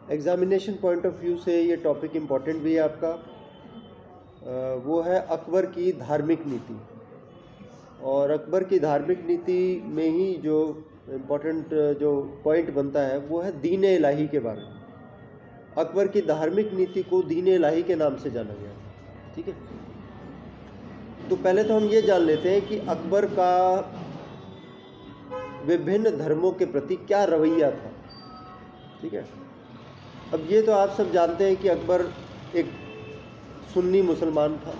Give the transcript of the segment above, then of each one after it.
Examination point of view से ये topic important भी है आपका। वो है अकबर की धार्मिक नीति। और अकबर की धार्मिक नीति में ही जो इम्पोर्टेंट जो पॉइंट बनता है वो है दीन इलाही के बारे में। अकबर की धार्मिक नीति को दीन इलाही के नाम से जाना गया। ठीक है, तो पहले तो हम ये जान लेते हैं कि अकबर का विभिन्न धर्मों के प्रति क्या रवैया था। ठीक है, अब ये तो आप सब जानते हैं कि अकबर एक सुन्नी मुसलमान था।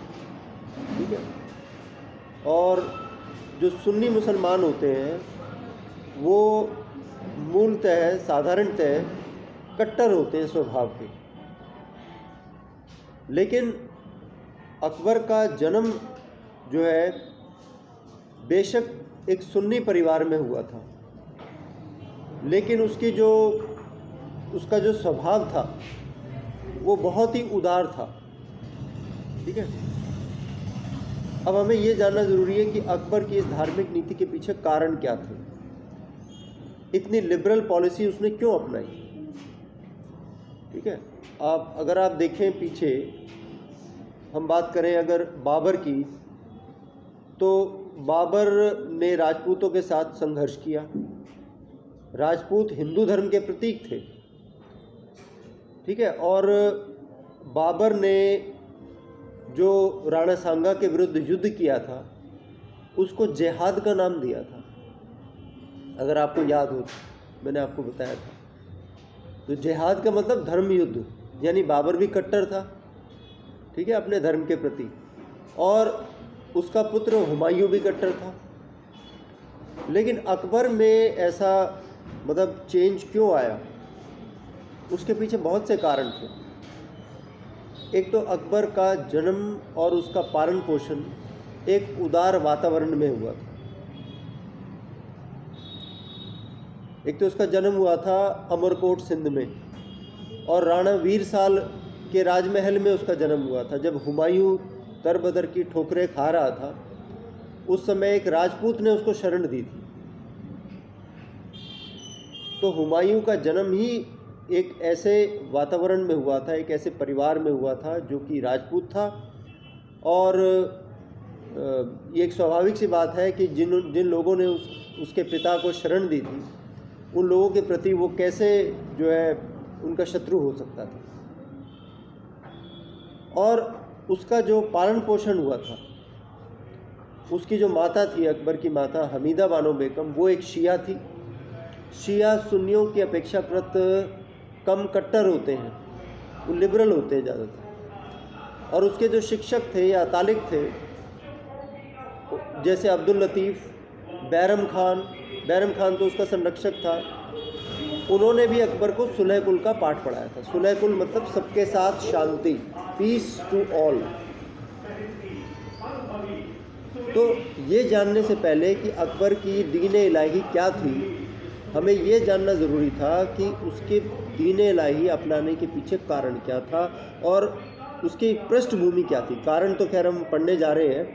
ठीक है, और जो सुन्नी मुसलमान होते हैं वो मूलतः साधारणतः कट्टर होते हैं स्वभाव के। लेकिन अकबर का जन्म जो है बेशक एक सुन्नी परिवार में हुआ था, लेकिन उसका जो स्वभाव था वो बहुत ही उदार था। ठीक है, अब हमें ये जानना ज़रूरी है कि अकबर की इस धार्मिक नीति के पीछे कारण क्या थे, इतनी लिबरल पॉलिसी उसने क्यों अपनाई। ठीक है, अगर आप देखें पीछे, हम बात करें अगर बाबर की, तो बाबर ने राजपूतों के साथ संघर्ष किया। राजपूत हिंदू धर्म के प्रतीक थे। ठीक है, और बाबर ने जो राणा सांगा के विरुद्ध युद्ध किया था उसको जिहाद का नाम दिया था। अगर आपको याद हो तो मैंने आपको बताया था। तो जिहाद का मतलब धर्म युद्ध, यानी बाबर भी कट्टर था। ठीक है, अपने धर्म के प्रति, और उसका पुत्र हुमायूं भी कट्टर था। लेकिन अकबर में ऐसा मतलब चेंज क्यों आया, उसके पीछे बहुत से कारण थे। एक तो अकबर का जन्म और उसका पालन पोषण एक उदार वातावरण में हुआ था। एक तो उसका जन्म हुआ था अमरकोट सिंध में, और राणा वीर साल के राजमहल में उसका जन्म हुआ था। जब हुमायूं दर बदर की ठोकरें खा रहा था उस समय एक राजपूत ने उसको शरण दी थी। तो हुमायूं का जन्म ही एक ऐसे वातावरण में हुआ था, एक ऐसे परिवार में हुआ था जो कि राजपूत था। और ये एक स्वाभाविक सी बात है कि जिन लोगों ने उसके पिता को शरण दी थी उन लोगों के प्रति वो कैसे जो है उनका शत्रु हो सकता था। और उसका जो पालन पोषण हुआ था, उसकी जो माता थी, अकबर की माता हमीदा बानो बेगम, वो एक शिया थी। शिया सुन्नियों की अपेक्षाकृत कम कट्टर होते हैं, वो लिबरल होते हैं ज़्यादातर। और उसके जो शिक्षक थे या तालिक थे, जैसे अब्दुल लतीफ़, बैरम खान तो उसका संरक्षक था, उन्होंने भी अकबर को सुलह कुल का पाठ पढ़ाया था। सुलह कुल मतलब सबके साथ शांति, पीस टू ऑल। तो ये जानने से पहले कि अकबर की दीन इलाही क्या थी, हमें ये जानना ज़रूरी था कि उसके दीन इलाही अपनाने के पीछे कारण क्या था और उसकी पृष्ठभूमि क्या थी। कारण तो खैर हम पढ़ने जा रहे हैं,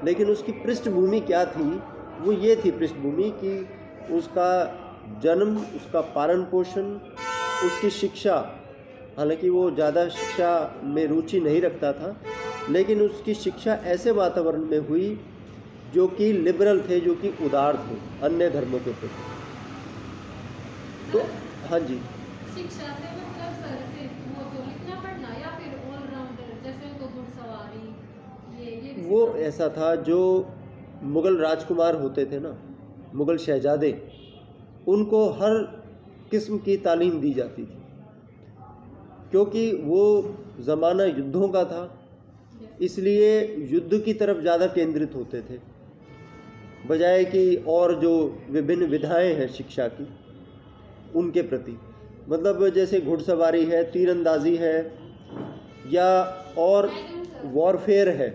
लेकिन उसकी पृष्ठभूमि क्या थी, वो ये थी पृष्ठभूमि कि उसका जन्म, उसका पालन पोषण, उसकी शिक्षा, हालांकि वो ज़्यादा शिक्षा में रुचि नहीं रखता था, लेकिन उसकी शिक्षा ऐसे वातावरण में हुई जो कि लिबरल थे, जो कि उदार थे अन्य धर्मों के प्रति। तो हाँ जी, शिक्षा से मतलब सर सिर्फ वो जो लिखना पढ़ना या फिर ऑलराउंडर, जैसे उनको घुड़सवारी ये वो ऐसा था जो मुग़ल राजकुमार होते थे ना, मुग़ल शहजादे, उनको हर किस्म की तालीम दी जाती थी, क्योंकि वो ज़माना युद्धों का था, इसलिए युद्ध की तरफ ज़्यादा केंद्रित होते थे, बजाय कि और जो विभिन्न विधाएं हैं शिक्षा की उनके प्रति। मतलब जैसे घुड़सवारी है, तीरंदाजी है, या और वॉरफेयर है,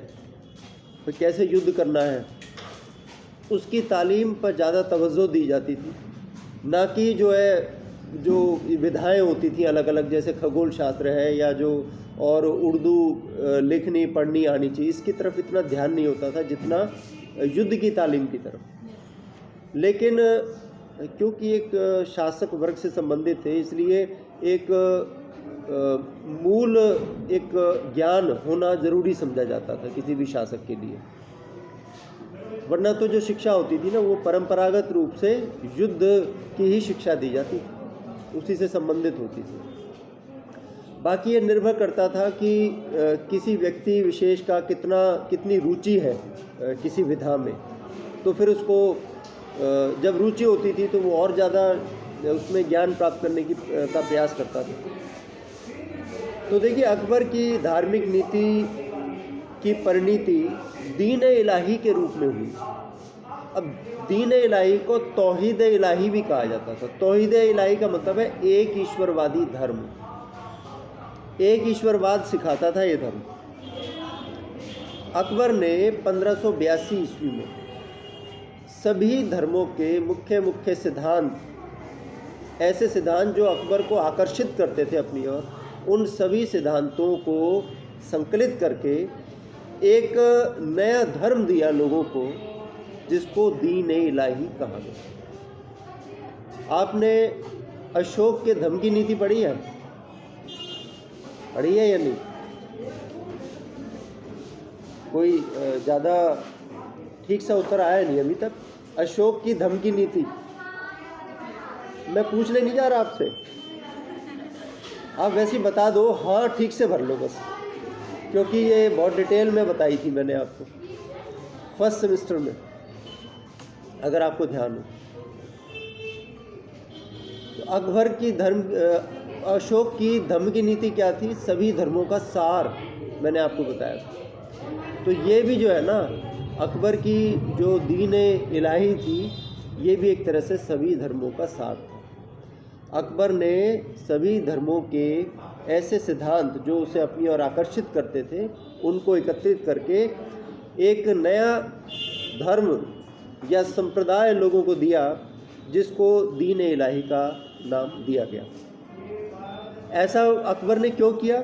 तो कैसे युद्ध करना है, उसकी तालीम पर ज़्यादा तवज्जो दी जाती थी, ना कि जो विधाएं होती थी अलग अलग, जैसे खगोल शास्त्र है या जो और उर्दू लिखनी पढ़नी आनी चाहिए, इसकी तरफ इतना ध्यान नहीं होता था जितना युद्ध की तालीम की तरफ। लेकिन क्योंकि एक शासक वर्ग से संबंधित थे, इसलिए एक मूल एक ज्ञान होना ज़रूरी समझा जाता था किसी भी शासक के लिए। वरना तो जो शिक्षा होती थी ना, वो परंपरागत रूप से युद्ध की ही शिक्षा दी जाती थी, उसी से संबंधित होती थी। बाकी ये निर्भर करता था कि किसी व्यक्ति विशेष का कितनी रुचि है किसी विधा में, तो फिर उसको जब रुचि होती थी तो वो और ज़्यादा उसमें ज्ञान प्राप्त करने का प्रयास करता था। तो देखिए, अकबर की धार्मिक नीति की परिणति दीन इलाही के रूप में हुई। अब दीन इलाही को तौहीद इलाही भी कहा जाता था। तौहीद इलाही का मतलब है एक ईश्वरवादी धर्म, एक ईश्वरवाद सिखाता था ये धर्म। अकबर ने 1582 ईस्वी में सभी धर्मों के मुख्य मुख्य सिद्धांत, ऐसे सिद्धांत जो अकबर को आकर्षित करते थे अपनी ओर, उन सभी सिद्धांतों को संकलित करके एक नया धर्म दिया लोगों को, जिसको दीन इलाही कहा गया। आपने अशोक के धर्म की नीति पढ़ी है या नहीं? कोई ज़्यादा ठीक सा उत्तर आया नहीं अभी तक। अशोक की धर्म की नीति मैं पूछने नहीं जा रहा आपसे, आप वैसे ही बता दो, हाँ ठीक से भर लो बस, क्योंकि ये बहुत डिटेल में बताई थी मैंने आपको फर्स्ट सेमेस्टर में, अगर आपको ध्यान हो। तो अकबर की अशोक की धर्म की नीति क्या थी? सभी धर्मों का सार मैंने आपको बताया था। तो ये भी जो है ना, अकबर की जो दीन इलाही थी, ये भी एक तरह से सभी धर्मों का सार था। अकबर ने सभी धर्मों के ऐसे सिद्धांत जो उसे अपनी ओर आकर्षित करते थे, उनको एकत्रित करके एक नया धर्म या संप्रदाय लोगों को दिया, जिसको दीन इलाही का नाम दिया गया। ऐसा अकबर ने क्यों किया?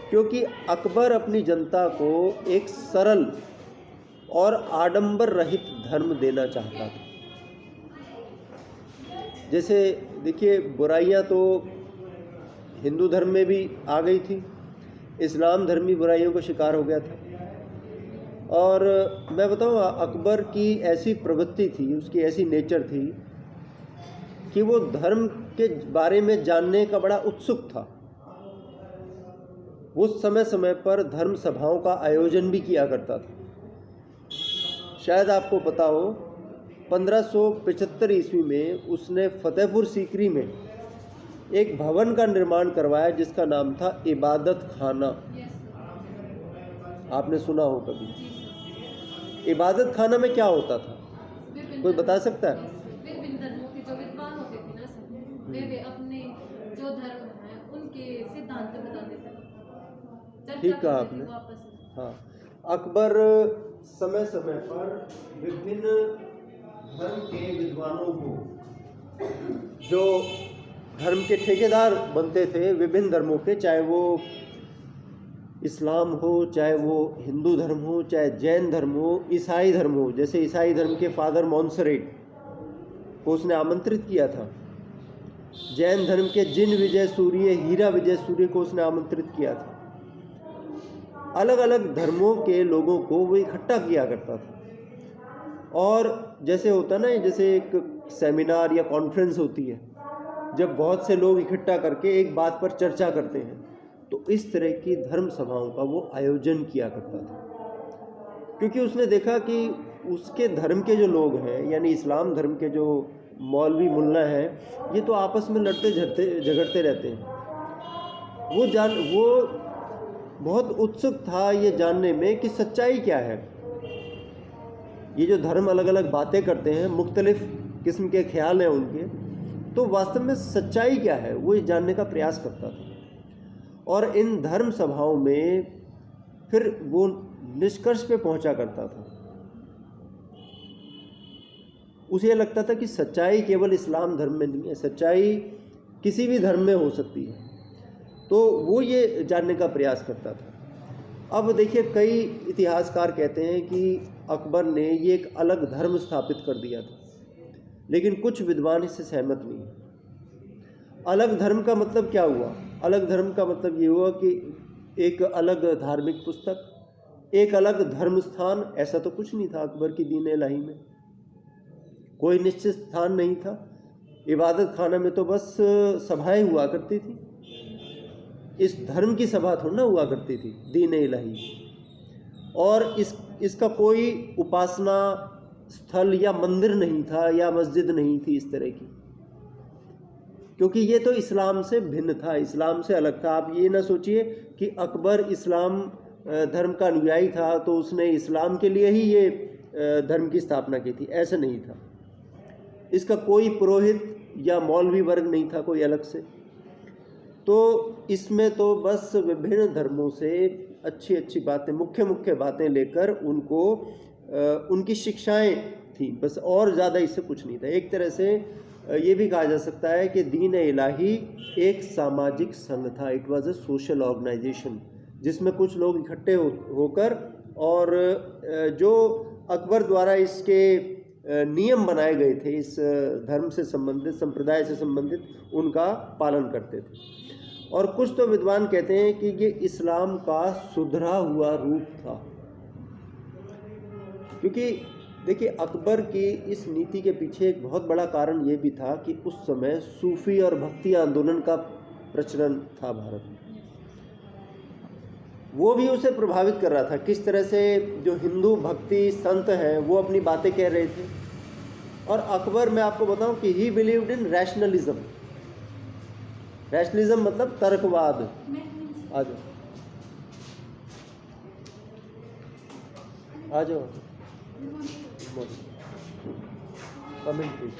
क्योंकि अकबर अपनी जनता को एक सरल और आडंबर रहित धर्म देना चाहता था। जैसे देखिए, बुराइयां तो हिंदू धर्म में भी आ गई थी, इस्लाम धर्म भी बुराइयों का शिकार हो गया था। और मैं बताऊँ, अकबर की ऐसी प्रवृत्ति थी, उसकी ऐसी नेचर थी कि वो धर्म के बारे में जानने का बड़ा उत्सुक था। वो समय समय पर धर्म सभाओं का आयोजन भी किया करता था। शायद आपको पता हो, 1575 ईस्वी में उसने फतेहपुर सीकरी में एक भवन का निर्माण करवाया, जिसका नाम था इबादत खाना। आपने सुना हो कभी? इबादत खाना में क्या होता था, कोई बता सकता है? विभिन्न धर्मों के जो विद्वान होते थे ना सब, वे अपने जो धर्म है उनके सिद्धांत बताते थे। ठीक कहा आपने। हाँ, अकबर समय समय पर विभिन्न धर्म के विद्वानों को, जो धर्म के ठेकेदार बनते थे विभिन्न धर्मों के, चाहे वो इस्लाम हो, चाहे वो हिंदू धर्म हो, चाहे जैन धर्म हो, ईसाई धर्म हो। जैसे ईसाई धर्म के फादर मॉन्सरेट को उसने आमंत्रित किया था। जैन धर्म के जिन विजय सूर्य, हीरा विजय सूर्य को उसने आमंत्रित किया था। अलग अलग धर्मों के लोगों को वो इकट्ठा किया करता था। और जैसे होता ना, जैसे एक सेमिनार या कॉन्फ्रेंस होती है, जब बहुत से लोग इकट्ठा करके एक बात पर चर्चा करते हैं, तो इस तरह की धर्म सभाओं का वो आयोजन किया करता था। क्योंकि उसने देखा कि उसके धर्म के जो लोग हैं, यानी इस्लाम धर्म के जो मौलवी मुल्ला हैं, ये तो आपस में लड़ते झगड़ते रहते हैं। वो बहुत उत्सुक था ये जानने में कि सच्चाई क्या है। ये जो धर्म अलग अलग बातें करते हैं, मुख्तलिफ किस्म के ख्याल हैं उनके, तो वास्तव में सच्चाई क्या है, वो ये जानने का प्रयास करता था। और इन धर्म सभाओं में फिर वो निष्कर्ष पे पहुंचा करता था। उसे यह लगता था कि सच्चाई केवल इस्लाम धर्म में नहीं है, सच्चाई किसी भी धर्म में हो सकती है। तो वो ये जानने का प्रयास करता था। अब देखिए, कई इतिहासकार कहते हैं कि अकबर ने ये एक अलग धर्म स्थापित कर दिया था, लेकिन कुछ विद्वान इससे सहमत नहीं है। अलग धर्म का मतलब क्या हुआ? अलग धर्म का मतलब ये हुआ कि एक अलग धार्मिक पुस्तक, एक अलग धर्म स्थान, ऐसा तो कुछ नहीं था अकबर की दीन इलाही में। कोई निश्चित स्थान नहीं था। इबादत खाना में तो बस सभाएं हुआ करती थी, इस धर्म की सभा थोड़ा ना हुआ करती थी दीन इलाही। और इसका कोई उपासना स्थल या मंदिर नहीं था या मस्जिद नहीं थी इस तरह की, क्योंकि ये तो इस्लाम से भिन्न था, इस्लाम से अलग था। आप ये ना सोचिए कि अकबर इस्लाम धर्म का अनुयायी था तो उसने इस्लाम के लिए ही ये धर्म की स्थापना की थी, ऐसा नहीं था। इसका कोई पुरोहित या मौलवी वर्ग नहीं था कोई अलग से। तो इसमें तो बस विभिन्न धर्मों से अच्छी अच्छी बातें, मुख्य मुख्य बातें लेकर उनको उनकी शिक्षाएं थी बस, और ज़्यादा इससे कुछ नहीं था। एक तरह से ये भी कहा जा सकता है कि दीन इलाही एक सामाजिक संघ था। It was a social organisation जिसमें कुछ लोग इकट्ठे होकर और जो अकबर द्वारा इसके नियम बनाए गए थे, इस धर्म से संबंधित, संप्रदाय से संबंधित, उनका पालन करते थे। और कुछ तो विद्वान कहते हैं कि ये इस्लाम का सुधरा हुआ रूप था, क्योंकि देखिए अकबर की इस नीति के पीछे एक बहुत बड़ा कारण ये भी था कि उस समय सूफी और भक्ति आंदोलन का प्रचलन था भारत में। वो भी उसे प्रभावित कर रहा था। किस तरह से जो हिंदू भक्ति संत हैं वो अपनी बातें कह रहे थे, और अकबर, मैं आपको बताऊं कि ही बिलीव्ड इन रैशनलिज्म। रैशनलिज्म मतलब तर्कवाद। आ जाओ आ जाओ, कमेंट प्लीज।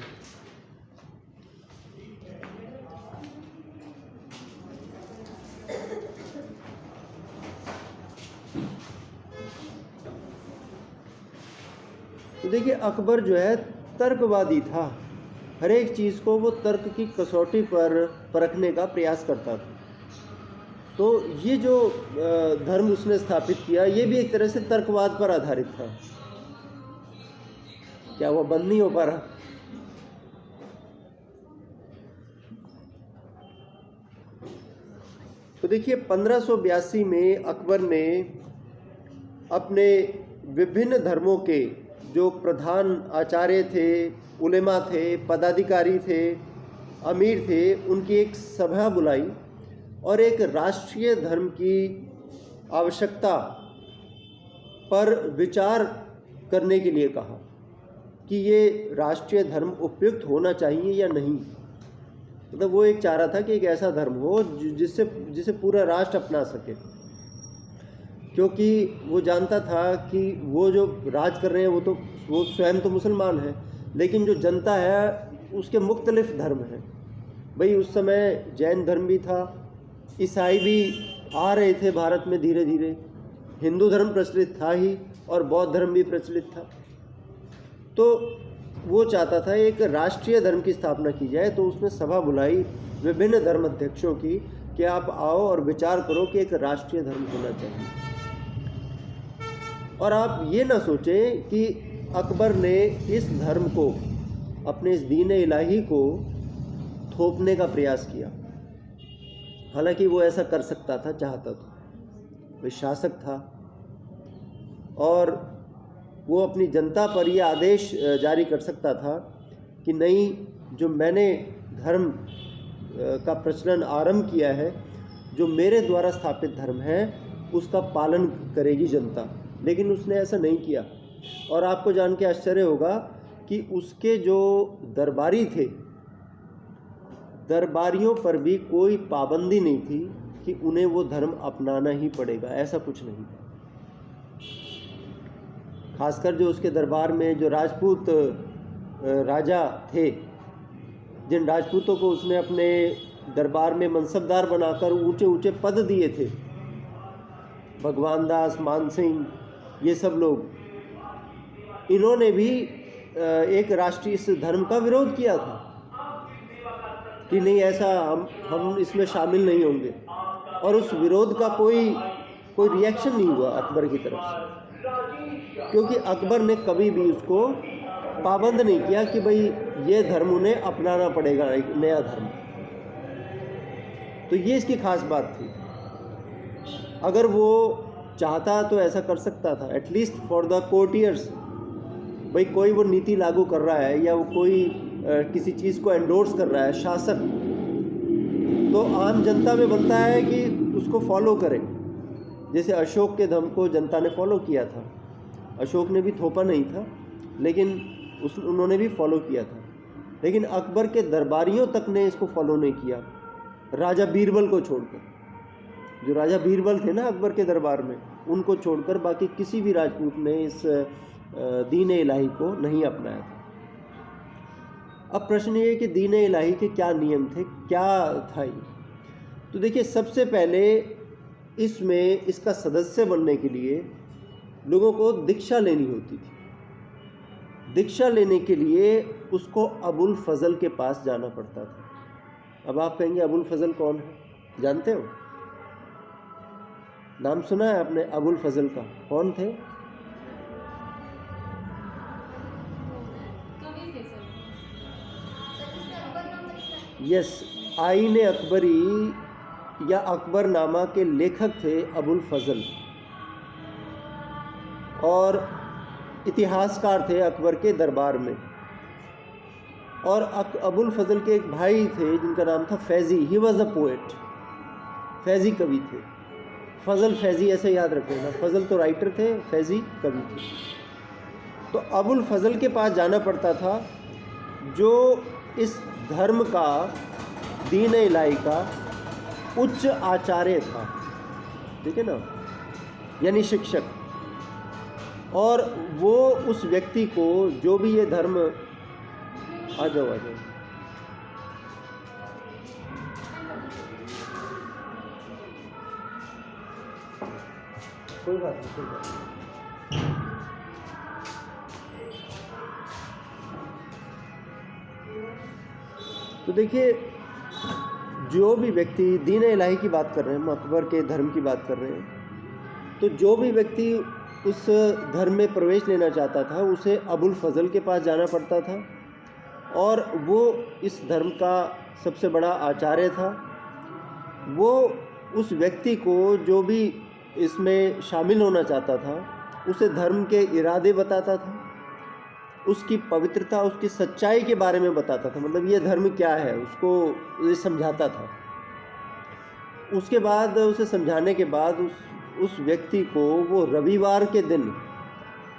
तो देखिए अकबर जो है तर्कवादी था, हर एक चीज़ को वो तर्क की कसौटी पर परखने का प्रयास करता था। तो ये जो धर्म उसने स्थापित किया ये भी एक तरह से तर्कवाद पर आधारित था। क्या वो बंद नहीं हो पा रहा? तो देखिए 1582 में अकबर ने अपने विभिन्न धर्मों के जो प्रधान आचार्य थे, उलेमा थे, पदाधिकारी थे, अमीर थे, उनकी एक सभा बुलाई और एक राष्ट्रीय धर्म की आवश्यकता पर विचार करने के लिए कहा कि ये राष्ट्रीय धर्म उपयुक्त होना चाहिए या नहीं। मतलब वो एक चाह रहा था कि एक ऐसा धर्म हो जिसे पूरा राष्ट्र अपना सके, क्योंकि वो जानता था कि वो जो राज कर रहे हैं वो स्वयं तो मुसलमान हैं, लेकिन जो जनता है उसके मुख्तलिफ धर्म हैं। भाई उस समय जैन धर्म भी था, ईसाई भी आ रहे थे भारत में धीरे धीरे, हिंदू धर्म प्रचलित था ही और बौद्ध धर्म भी प्रचलित था। तो वो चाहता था एक राष्ट्रीय धर्म की स्थापना की जाए। तो उसने सभा बुलाई विभिन्न धर्म अध्यक्षों की कि आप आओ और विचार करो कि एक राष्ट्रीय धर्म होना चाहिए। और आप ये ना सोचें कि अकबर ने इस धर्म को, अपने इस दीन इलाही को थोपने का प्रयास किया। हालांकि वो ऐसा कर सकता था, चाहता तो, वो शासक था और वो अपनी जनता पर यह आदेश जारी कर सकता था कि नहीं, जो मैंने धर्म का प्रचलन आरंभ किया है, जो मेरे द्वारा स्थापित धर्म है, उसका पालन करेगी जनता। लेकिन उसने ऐसा नहीं किया। और आपको जान के आश्चर्य होगा कि उसके जो दरबारी थे, दरबारियों पर भी कोई पाबंदी नहीं थी कि उन्हें वो धर्म अपनाना ही पड़ेगा, ऐसा कुछ नहीं था। खासकर जो उसके दरबार में जो राजपूत राजा थे, जिन राजपूतों को उसने अपने दरबार में मनसबदार बनाकर ऊंचे ऊंचे पद दिए थे, भगवान दास, मान सिंह, ये सब लोग, इन्होंने भी एक राष्ट्रीय इस धर्म का विरोध किया था कि नहीं, ऐसा हम इसमें शामिल नहीं होंगे। और उस विरोध का कोई रिएक्शन नहीं हुआ अकबर की तरफ से, क्योंकि अकबर ने कभी भी उसको पाबंद नहीं किया कि भाई ये धर्म उन्हें अपनाना पड़ेगा, एक नया धर्म। तो ये इसकी खास बात थी। अगर वो चाहता तो ऐसा कर सकता था, एटलीस्ट फॉर द कोर्टियर्स। भाई कोई वो नीति लागू कर रहा है या वो कोई किसी चीज़ को एंडोर्स कर रहा है, शासक, तो आम जनता में बनता है कि उसको फॉलो करे। जैसे अशोक के धर्म को जनता ने फॉलो किया था, अशोक ने भी थोपा नहीं था, लेकिन उन्होंने भी फॉलो किया था। लेकिन अकबर के दरबारियों तक ने इसको फॉलो नहीं किया, राजा बीरबल को छोड़कर। जो राजा बीरबल थे ना अकबर के दरबार में, उनको छोड़कर बाकी किसी भी राजपूत ने इस दीन इलाही को नहीं अपनाया था। अब प्रश्न ये है कि दीन इलाही के क्या नियम थे, क्या था ये? तो देखिए, सबसे पहले इसमें इसका सदस्य बनने के लिए लोगों को दीक्षा लेनी होती थी। दीक्षा लेने के लिए उसको अबुल फजल के पास जाना पड़ता था। अब आप कहेंगे अबुल फजल कौन है, जानते हो? नाम सुना है आपने अबुल फजल का? कौन थे? कवि थे सर। यस, आईन अकबरी या अकबरनामा के लेखक थे अबुल फजल, और इतिहासकार थे अकबर के दरबार में। और अबुल फजल के एक भाई थे जिनका नाम था Faizi. He was a poet, Faizi कवि थे। फजल फैज़ी ऐसे याद रखें ना, फजल तो राइटर थे, फैज़ी कवि थे। तो अबुल फजल के पास जाना पड़ता था, जो इस धर्म का, दीन इलाही का उच्च आचार्य था, ठीक है ना, यानी शिक्षक। और वो उस व्यक्ति को, जो भी ये धर्म, आ जाओ आ जाओ, कोई बात नहीं, कोई बात नहीं। तो देखिए, जो भी व्यक्ति, दीन इलाही की बात कर रहे हैं हम, अकबर के धर्म की बात कर रहे हैं, तो जो भी व्यक्ति उस धर्म में प्रवेश लेना चाहता था, उसे अबुल फजल के पास जाना पड़ता था। और वो इस धर्म का सबसे बड़ा आचार्य था। वो उस व्यक्ति को, जो भी इसमें शामिल होना चाहता था, उसे धर्म के इरादे बताता था, उसकी पवित्रता, उसकी सच्चाई के बारे में बताता था, मतलब ये धर्म क्या है, उसको ये समझाता था। उसके बाद, उसे समझाने के बाद उस व्यक्ति को वो रविवार के दिन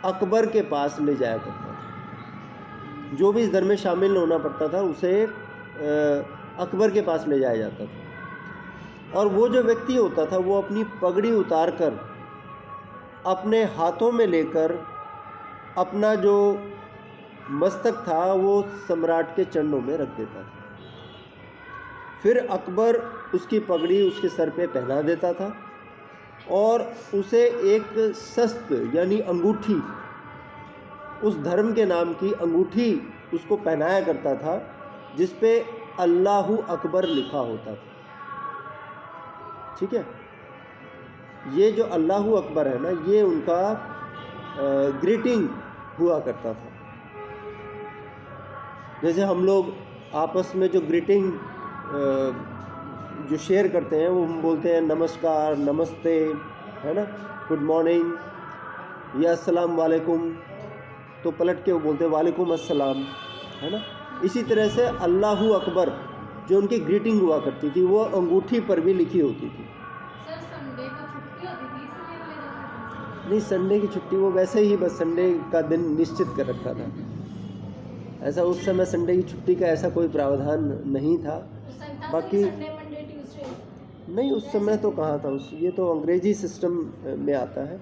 अकबर के पास ले जाया करता था। जो भी इस धर्म में शामिल होना पड़ता था, उसे अकबर के पास ले जाया जाता था। और वो जो व्यक्ति होता था, वो अपनी पगड़ी उतार कर अपने हाथों में लेकर अपना जो मस्तक था वो सम्राट के चरणों में रख देता था। फिर अकबर उसकी पगड़ी उसके सर पे पहना देता था और उसे एक शस्त्र यानी अंगूठी, उस धर्म के नाम की अंगूठी उसको पहनाया करता था, जिस पे अल्लाहु अकबर लिखा होता था। ठीक है, ये जो अल्लाहु अकबर है ना, ये उनका ग्रीटिंग हुआ करता था। जैसे हम लोग आपस में जो ग्रीटिंग जो शेयर करते हैं, वो हम बोलते हैं नमस्कार, नमस्ते, है ना, गुड मॉर्निंग या अस्सलाम वालेकुम, तो पलट के वो बोलते हैं वालेकुम अस्सलाम, है ना। इसी तरह से अल्लाहु अकबर जो उनकी ग्रीटिंग हुआ करती थी, वो अंगूठी पर भी लिखी होती थी। सर संडे को छुट्टी होती थी, इसलिए ले जाते थे। नहीं, संडे की छुट्टी वो वैसे ही बस संडे का दिन निश्चित कर रखा था। ऐसा उस समय संडे की छुट्टी का ऐसा कोई प्रावधान नहीं था। उस टाइम था बाकी संडे, मंडे, ट्यूसडे। नहीं, उस समय तो कहाँ था, ये तो अंग्रेजी सिस्टम में आता है।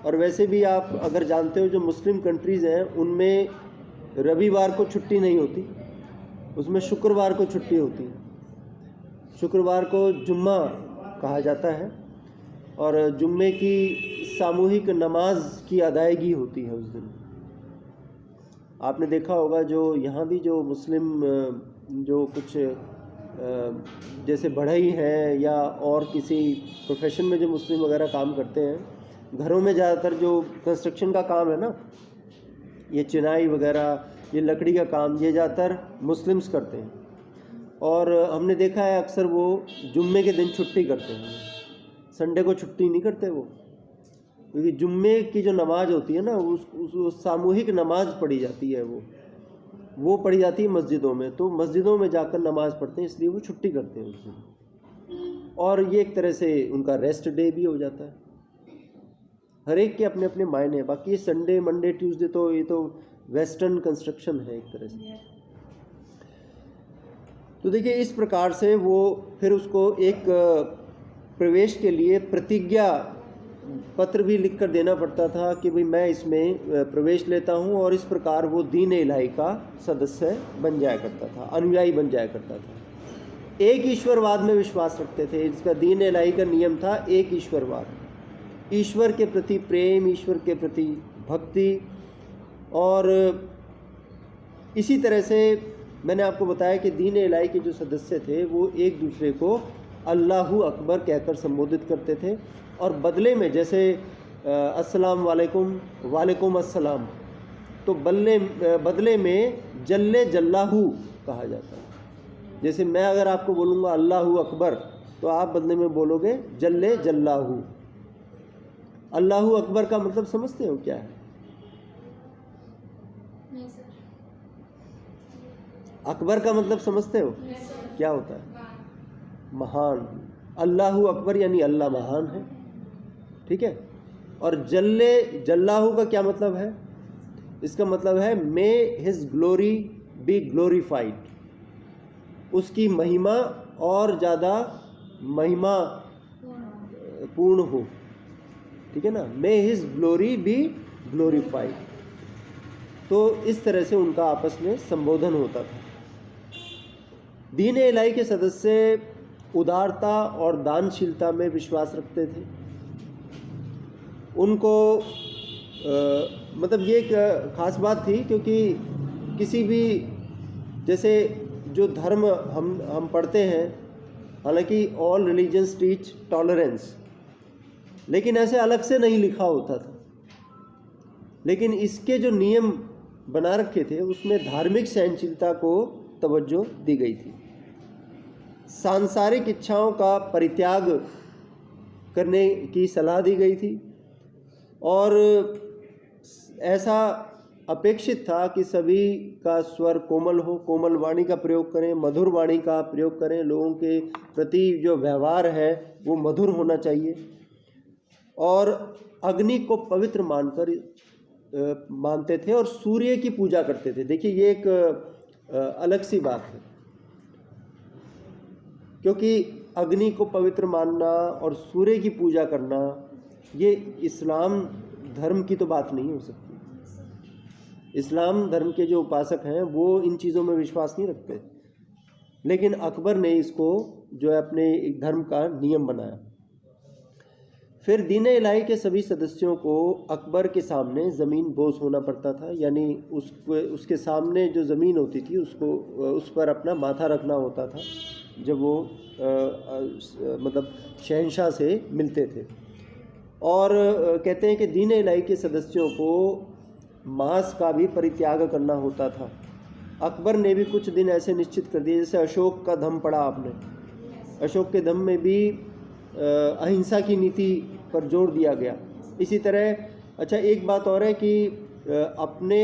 और वैसे भी आप अगर जानते हो, जो मुस्लिम कंट्रीज़ हैं उनमें रविवार को छुट्टी नहीं होती, उसमें शुक्रवार को छुट्टी होती है। शुक्रवार को जुम्मा कहा जाता है और जुम्मे की सामूहिक नमाज की अदायगी होती है उस दिन। आपने देखा होगा, जो यहाँ भी जो मुस्लिम जो कुछ जैसे बढ़ई हैं या और किसी प्रोफेशन में जो मुस्लिम वगैरह काम करते हैं, घरों में ज़्यादातर जो कंस्ट्रक्शन का काम है ना, ये चिनाई वगैरह, ये लकड़ी का काम, ये ज़्यादातर मुस्लिम्स करते हैं। और हमने देखा है अक्सर वो जुम्मे के दिन छुट्टी करते हैं, संडे को छुट्टी नहीं करते वो, क्योंकि जुम्मे की जो नमाज होती है ना उस सामूहिक नमाज पढ़ी जाती है, वो पढ़ी जाती है मस्जिदों में, तो मस्जिदों में जाकर नमाज पढ़ते हैं, इसलिए वो छुट्टी करते हैं उस दिन, और ये एक तरह से उनका रेस्ट डे भी हो जाता है। हर एक के अपने अपने मायने हैं। बाकी ये संडे मंडे ट्यूसडे तो ये तो वेस्टर्न कंस्ट्रक्शन है एक तरह से। तो देखिए इस प्रकार से वो फिर उसको एक प्रवेश के लिए प्रतिज्ञा पत्र भी लिख कर देना पड़ता था कि भाई मैं इसमें प्रवेश लेता हूँ, और इस प्रकार वो दीन इलाही का सदस्य बन जाया करता था, अनुयायी बन जाया करता था। एक ईश्वरवाद में विश्वास रखते थे। इसका दीन इलाही का नियम था एक ईश्वरवाद, ईश्वर के प्रति प्रेम, ईश्वर के प्रति भक्ति। और इसी तरह से मैंने आपको बताया कि दीन इलाही के जो सदस्य थे वो एक दूसरे को अल्लाहु अकबर कहकर संबोधित करते थे, और बदले में जैसे अस्सलाम वालेकुम, वालेकुम अस्सलाम, तो बदले में जल्ले जल्लाहू कहा जाता है। जैसे मैं अगर आपको बोलूँगा अल्लाहु अकबर, तो आप बदले में बोलोगे जल्ले जल्लाहू। अल्लाहु अकबर का मतलब समझते हो क्या है? नहीं सर। अकबर का मतलब समझते हो क्या होता है? महान। अल्लाहु अकबर यानी अल्लाह महान है, ठीक है। और जल्ले जल्लाहू का क्या मतलब है? इसका मतलब है मे हिज ग्लोरी बी ग्लोरीफाइड, उसकी महिमा और ज़्यादा महिमा पूर्ण हो, ठीक है ना। मे हिज ग्लोरी बी ग्लोरीफाइड। तो इस तरह से उनका आपस में संबोधन होता था। दीन इलाही के सदस्य उदारता और दानशीलता में विश्वास रखते थे। उनको मतलब ये एक खास बात थी, क्योंकि किसी भी जैसे जो धर्म हम पढ़ते हैं, हालांकि ऑल रिलीजन्स टीच टॉलरेंस, लेकिन ऐसे अलग से नहीं लिखा होता था। लेकिन इसके जो नियम बना रखे थे उसमें धार्मिक सहनशीलता को तवज्जो दी गई थी। सांसारिक इच्छाओं का परित्याग करने की सलाह दी गई थी, और ऐसा अपेक्षित था कि सभी का स्वर कोमल हो, कोमल वाणी का प्रयोग करें, मधुर वाणी का प्रयोग करें। लोगों के प्रति जो व्यवहार है वो मधुर होना चाहिए, और अग्नि को पवित्र मानते थे, और सूर्य की पूजा करते थे। देखिए ये एक अलग सी बात है, क्योंकि अग्नि को पवित्र मानना और सूर्य की पूजा करना, ये इस्लाम धर्म की तो बात नहीं हो सकती। इस्लाम धर्म के जो उपासक हैं वो इन चीज़ों में विश्वास नहीं रखते, लेकिन अकबर ने इसको जो है अपने एक धर्म का नियम बनाया। फिर दीन इलाही के सभी सदस्यों को अकबर के सामने ज़मीन बोस होना पड़ता था, यानी उसके सामने जो ज़मीन होती थी उसको उस पर अपना माथा रखना होता था जब वो मतलब शहंशाह से मिलते थे। और कहते हैं कि दीन इलाही के सदस्यों को मांस का भी परित्याग करना होता था। अकबर ने भी कुछ दिन ऐसे निश्चित कर दिए, जैसे अशोक का धम्म पढ़ा आपने, अशोक के धम्म में भी अहिंसा की नीति पर जोर दिया गया। इसी तरह अच्छा एक बात और है कि अपने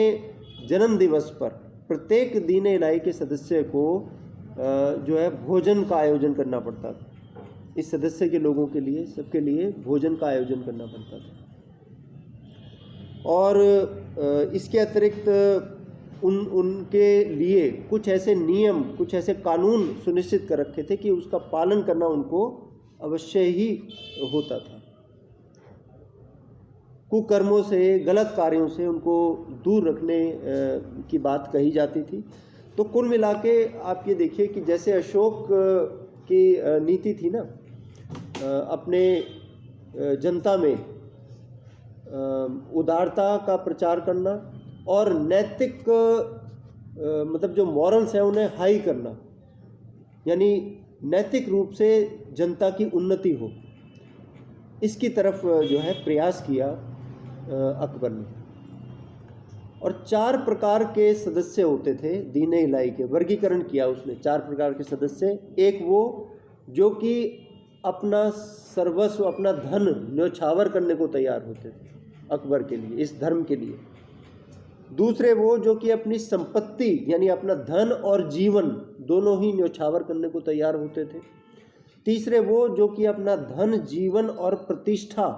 जन्म दिवस पर प्रत्येक दीन इलाही के सदस्य को जो है भोजन का आयोजन करना पड़ता था। इस सदस्य के लोगों के लिए, सबके लिए भोजन का आयोजन करना पड़ता था। और इसके अतिरिक्त उनके लिए कुछ ऐसे नियम, कुछ ऐसे कानून सुनिश्चित कर रखे थे कि उसका पालन करना उनको अवश्य ही होता था। कुकर्मों से, गलत कार्यों से उनको दूर रखने की बात कही जाती थी। तो कुल मिला के आप ये देखिए कि जैसे अशोक की नीति थी ना, अपने जनता में उदारता का प्रचार करना और नैतिक मतलब जो मॉरल्स हैं उन्हें हाई करना, यानी नैतिक रूप से जनता की उन्नति हो, इसकी तरफ जो है प्रयास किया अकबर ने। और 4 प्रकार के सदस्य होते थे दीन इलाही के। वर्गीकरण किया उसने 4 प्रकार के सदस्य। एक वो जो कि अपना सर्वस्व, अपना धन न्योछावर करने को तैयार होते थे अकबर के लिए, इस धर्म के लिए। दूसरे वो जो कि अपनी संपत्ति यानी अपना धन और जीवन दोनों ही न्योछावर करने को तैयार होते थे। तीसरे वो जो कि अपना धन, जीवन और प्रतिष्ठा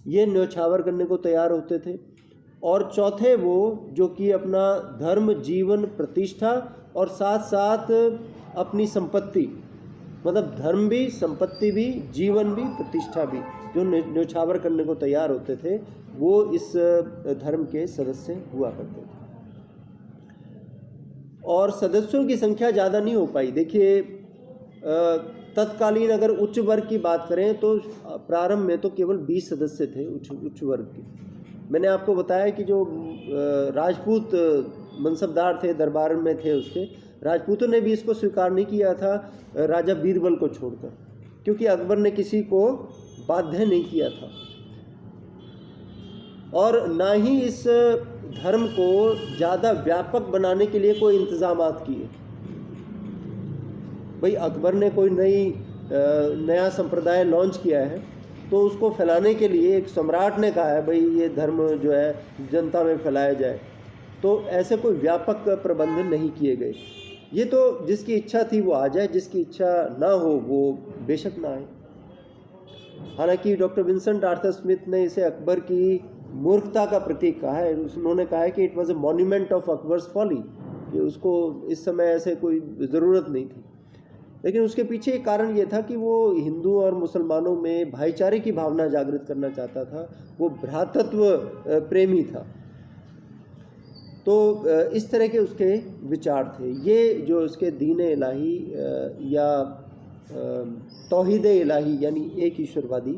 ये न्योछावर करने को तैयार होते थे। और चौथे वो जो कि अपना धर्म, जीवन, प्रतिष्ठा और साथ साथ अपनी संपत्ति, मतलब धर्म भी, संपत्ति भी, जीवन भी, प्रतिष्ठा भी, जो न्योछावर करने को तैयार होते थे, वो इस धर्म के सदस्य हुआ करते थे। और सदस्यों की संख्या ज़्यादा नहीं हो पाई। देखिए, तत्कालीन अगर उच्च वर्ग की बात करें तो प्रारंभ में तो केवल 20 सदस्य थे उच्च वर्ग के। मैंने आपको बताया कि जो राजपूत मनसबदार थे, दरबार में थे उसके, राजपूतों ने भी इसको स्वीकार नहीं किया था राजा बीरबल को छोड़कर, क्योंकि अकबर ने किसी को बाध्य नहीं किया था और ना ही इस धर्म को ज़्यादा व्यापक बनाने के लिए कोई इंतजामात किए। भाई अकबर ने कोई नया संप्रदाय लॉन्च किया है तो उसको फैलाने के लिए एक सम्राट ने कहा है भाई ये धर्म जो है जनता में फैलाया जाए, तो ऐसे कोई व्यापक प्रबंध नहीं किए गए। ये तो जिसकी इच्छा थी वो आ जाए, जिसकी इच्छा ना हो वो बेशक ना आए। हालांकि डॉक्टर विंसेंट आर्थर स्मिथ ने इसे अकबर की मूर्खता का प्रतीक कहा है। उन्होंने कहा है कि it was a monument of Akbar's folly, कि उसको इस समय ऐसे कोई ज़रूरत नहीं थी। लेकिन उसके पीछे एक कारण ये था कि वो हिंदू और मुसलमानों में भाईचारे की भावना जागृत करना चाहता था, वो भ्रातृत्व प्रेमी था। तो इस तरह के उसके विचार थे। ये जो उसके दीन इलाही या तौहीद इलाही यानी एक ईश्वरवादी